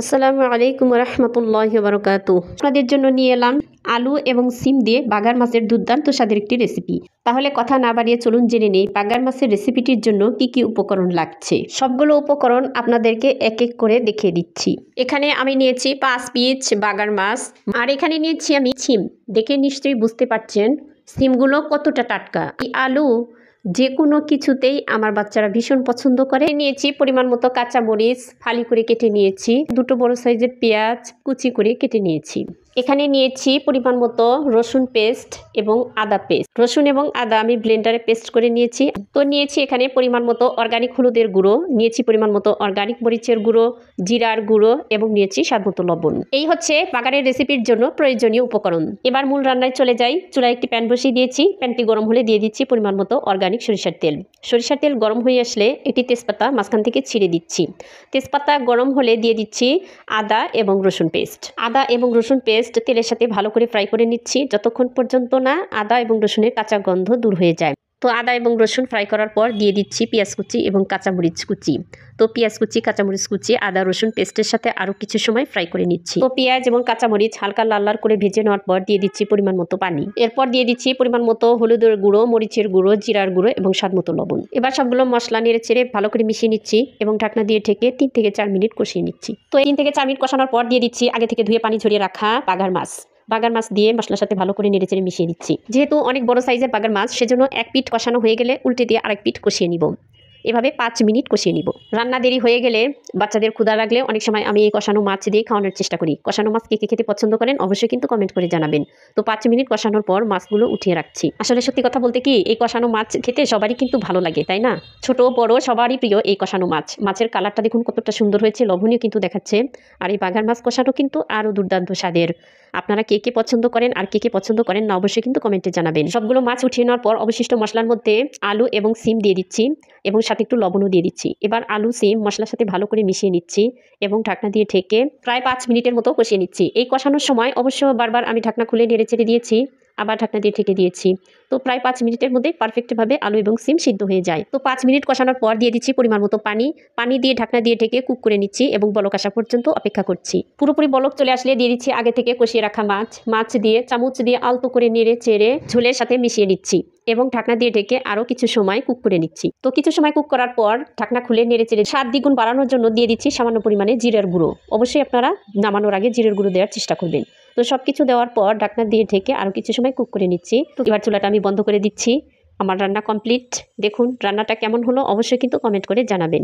আসসালামু আলাইকুম রহমতুল্লাহি বারাকাতুহু। আপনাদের জন্য নিয়ে এলাম আলু এবং সিম দিয়ে বাগার মাছের দুর্দান্ত স্বাদের একটি রেসিপি। তাহলে কথা না বাড়িয়ে চলুন জেনে নেই বাগার মাছের রেসিপিটির জন্য কি কি উপকরণ লাগছে। সবগুলো উপকরণ আপনাদেরকে এক এক করে দেখিয়ে দিচ্ছি। এখানে আমি নিয়েছি 5 পিস বাগার মাছ, আর এখানে নিয়েছি আমি সিম। দেখে নিশ্চয়ই বুঝতে পারছেন সিমগুলো কতটা টাটকা। এই আলু যে কোনো কিছুতেই আমার বাচ্চারা ভীষণ পছন্দ করে। নিয়েছি পরিমাণ মতো কাঁচামরিচ ফালি করে কেটে নিয়েছি, দুটো বড় সাইজের পেঁয়াজ কুচি করে কেটে নিয়েছি। এখানে নিয়েছি পরিমাণ মতো রসুন পেস্ট এবং আদা পেস্ট। রসুন এবং আদা আমি ব্লেন্ডারে পেস্ট করে নিয়েছি। তো নিয়েছি এখানে পরিমাণ মতো অর্গানিক হলুদের গুঁড়ো, নিয়েছি পরিমাণ মতো অর্গানিক মরিচের গুঁড়ো, জিরার গুঁড়ো এবং নিয়েছি স্বাদ মতো লবণ। এই হচ্ছে বাগারের রেসিপির জন্য প্রয়োজনীয় উপকরণ। এবার মূল রান্নায় চলে যাই। চুলায় একটি প্যান বসিয়ে দিয়েছি। প্যানটি গরম হলে দিয়ে দিচ্ছি পরিমাণ মতো অর্গানিক সরিষার তেল। সরিষার তেল গরম হয়ে আসলে একটি তেজপাতা মাঝখান থেকে ছিঁড়ে দিচ্ছি। তেজপাতা গরম হলে দিয়ে দিচ্ছি আদা এবং রসুন পেস্ট। আদা এবং রসুন পেস্ট তেলের সাথে ভালো করে ফ্রাই করে নিচ্ছি যতক্ষণ পর্যন্ত না আদা এবং রসুনের কাঁচা গন্ধ দূর হয়ে যায়। তো আদা এবং রসুন ফ্রাই করার পর দিয়ে দিচ্ছি পেঁয়াজ কুচি এবং কাঁচামরিচ কুচি। তো পেঁয়াজ কুচি কাঁচামরিচ কুচি আদা রসুন পেস্টের সাথে আরও কিছু সময় ফ্রাই করে নিচ্ছি। তো পেঁয়াজ এবং কাঁচামরিচ হালকা লাল লাল করে ভেজে নেওয়ার পর দিয়ে দিচ্ছি পরিমাণ মতো পানি। এরপর দিয়ে দিচ্ছি পরিমাণ মতো হলুদের গুঁড়ো, মরিচের গুঁড়ো, জিরার গুঁড়ো এবং স্বাদ মতো লবণ। এবার সবগুলো মশলা নেড়ে চেড়ে ভালো করে মিশিয়ে নিচ্ছি এবং ঢাকনা দিয়ে ঢেকে 3 থেকে 4 মিনিট কষিয়ে নিচ্ছি। তো 3 থেকে 4 মিনিট কষানোর পর দিয়ে দিচ্ছি আগে থেকে ধুয়ে পানি ঝরিয়ে রাখা বাগার মাছ। বাগার মাছ দিয়ে মশলার সাথে ভালো করে নেড়েচেড়ে মিশিয়ে নিচ্ছি। যেহেতু অনেক বড় সাইজের বাগার মাছ, সেজন্য এক পিঠ কষানো হয়ে গেলে উল্টে দিয়ে আরেক পিঠ কষিয়ে নিব। এভাবে 5 মিনিট কষিয়ে নিব। রান্না দেরি হয়ে গেলে বাচ্চাদের ক্ষুধা লাগলে অনেক সময় আমি এই কষানো মাছ দিয়ে খাওয়ানোর চেষ্টা করি। কষানো মাছ কে কে খেতে পছন্দ করেন অবশ্যই কিন্তু কমেন্ট করে জানাবেন। তো 5 মিনিট কষানোর পর মাছগুলো উঠিয়ে রাখছি। আসলে সত্যি কথা বলতে কি এই কষানো মাছ খেতে সবারই কিন্তু ভালো লাগে, তাই না? ছোট বড় সবারই প্রিয় এই কষানো মাছ। মাছের কালারটা দেখুন কতটা সুন্দর হয়েছে, লবণীয় কিন্তু দেখাচ্ছে। আর এই বাগার মাছ কষানো কিন্তু আরও দুর্দান্ত স্বাদের। আপনারা কে কে পছন্দ করেন আর কে কে পছন্দ করেন না অবশ্যই কিন্তু কমেন্টে জানাবেন। সবগুলো মাছ উঠিয়ে নেওয়ার পর অবশিষ্ট মশলার মধ্যে আলু এবং সিম দিয়ে দিচ্ছি এবং সাথে একটু লবণও দিয়ে দিচ্ছি। এবার আলু সিম মশলার সাথে ভালো করে মিশিয়ে নিচ্ছি এবং ঢাকনা দিয়ে ঢেকে প্রায় 5 মিনিটের মতো কষিয়ে নিচ্ছি। এই কষানোর সময় অবশ্য বারবার আমি ঢাকনা খুলে নেড়ে চেড়ে দিয়েছি, আবার ঢাকনা দিয়ে ঢেকে দিয়েছি। তো প্রায় 5 মিনিটের মধ্যে পারফেক্টভাবে আলু এবং সিম সিদ্ধ হয়ে যায়। তো 5 মিনিট কষানোর পর দিয়ে দিচ্ছি পরিমাণ মতো পানি। পানি দিয়ে ঢাকনা দিয়ে ঢেকে কুক করে নিচ্ছি এবং বলক আসা পর্যন্ত অপেক্ষা করছি। পুরোপুরি বলক চলে আসলে দিয়ে দিচ্ছি আগে থেকে কষিয়ে রাখা মাছ দিয়ে চামচ দিয়ে আলতো করে নেড়ে চেড়ে ঝোলের সাথে মিশিয়ে নিচ্ছি এবং ঢাকনা দিয়ে ঢেকে আরও কিছু সময় কুক করে নিচ্ছি। তো কিছু সময় কুক করার পর ঢাকনা খুলে নেড়ে চেড়ে স্বাদ দ্বিগুণ বাড়ানোর জন্য দিয়ে দিচ্ছি সামান্য পরিমাণে জিরার গুঁড়ো। অবশ্যই আপনারা নামানোর আগে জিরার গুঁড়ো দেওয়ার চেষ্টা করবেন। তো সব কিছু দেওয়ার পর ঢাকনা দিয়ে ঢেকে আরও কিছু সময় কুক করে নিচ্ছি। তো এবার চুলাটা আমি বন্ধ করে দিচ্ছি। আমার রান্না কমপ্লিট। দেখুন রান্নাটা কেমন হলো অবশ্যই কিন্তু কমেন্ট করে জানাবেন।